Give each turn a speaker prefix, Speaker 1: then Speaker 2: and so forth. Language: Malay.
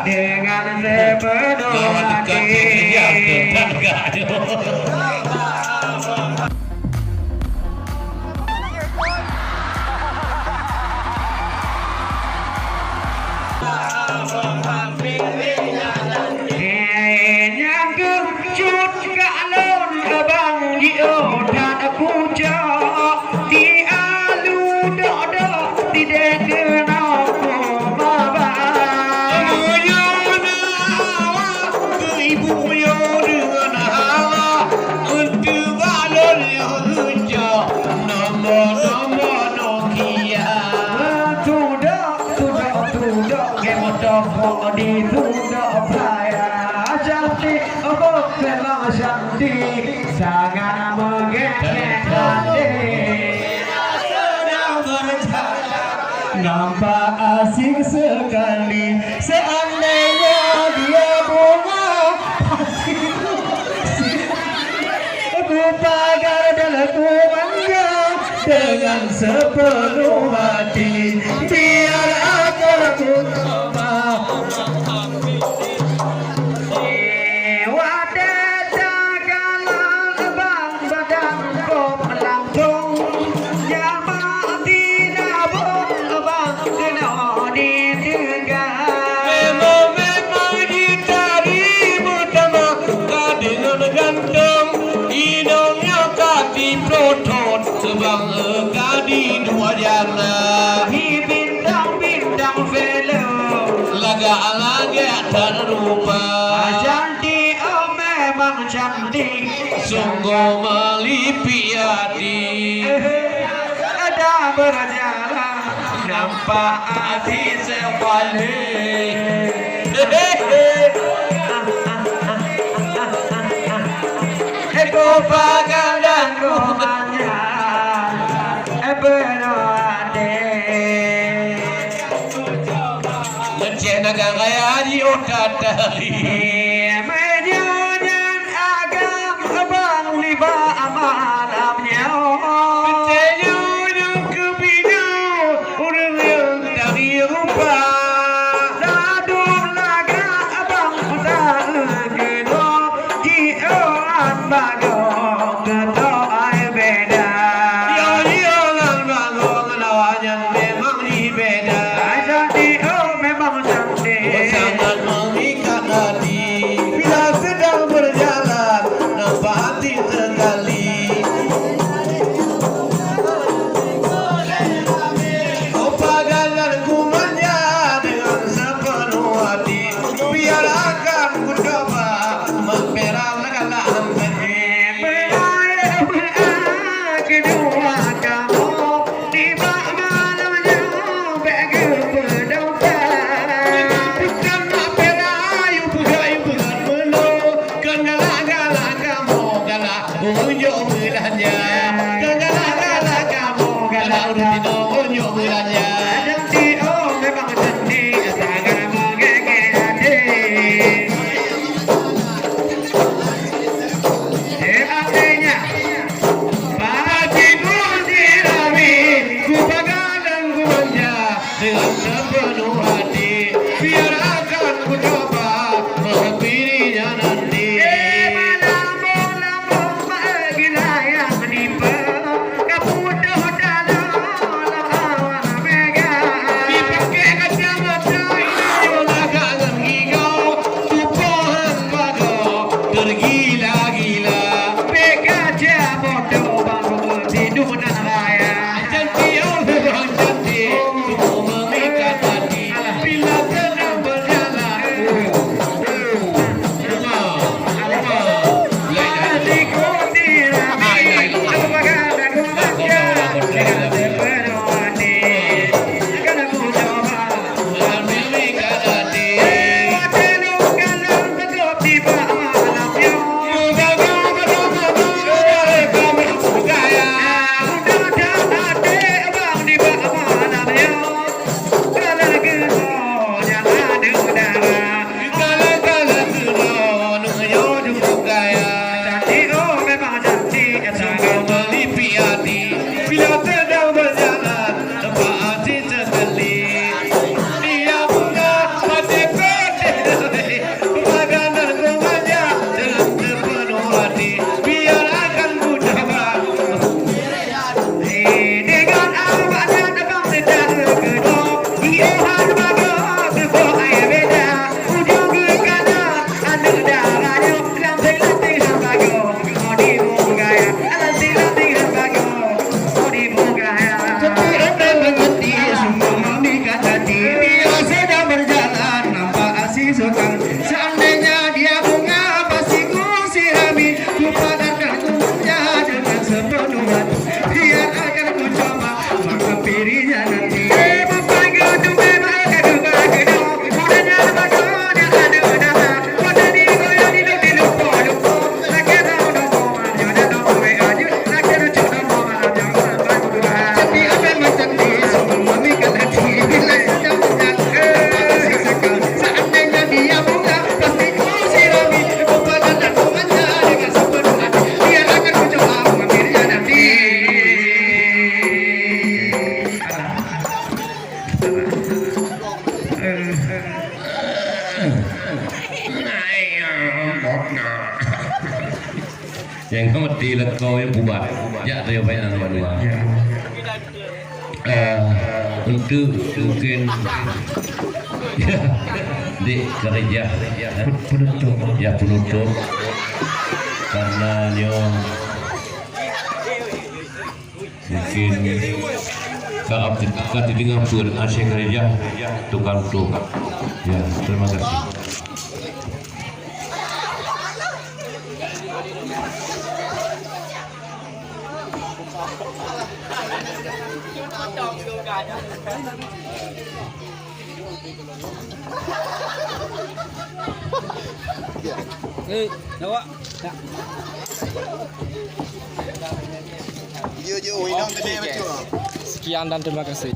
Speaker 1: dengan sepenuh hati. Yang kecut kalon abang dio dan aku jauh di alu dodo tidak kenal maba. Ibu yo dengan hawa untuk balon yo hujau nomor Nokia. Tudak kemotok di tudak playa cantik memang cantik sangat menggigit hati. Nampak asing sekali seandainya dia bunga aku pagar dan aku manja dengan sepenuh hati biar aku coba. Sebang kadi dua jana hi bintang film laga dan rupa cantik memang cantik sungguh melipi hati ada berjalan nampak hati sebalik eko pagar dan rumahnya Mencenakan kaya di otak tali menyanyian agam abang liba amanamnya menyanyian kebina orang yang dari rupa dadung laga abang tak kena jioan bagong ketok air beda sangat mengikat hati bila sekali. Seandainya dia bunga pasti ku sirami, ku padatkan kunya dengan sepenuh hati. Biar akan ku coba menghampirinya nanti.
Speaker 2: Yang kamu tidak kau yang bubar, ya saya bayar dua. Untuk mungkin ya di gereja penutup karena nyo mungkin kalau didengar pun asyik gereja tukang tuh ya terima kasih.
Speaker 3: Nawa. Sekian dan terima kasih.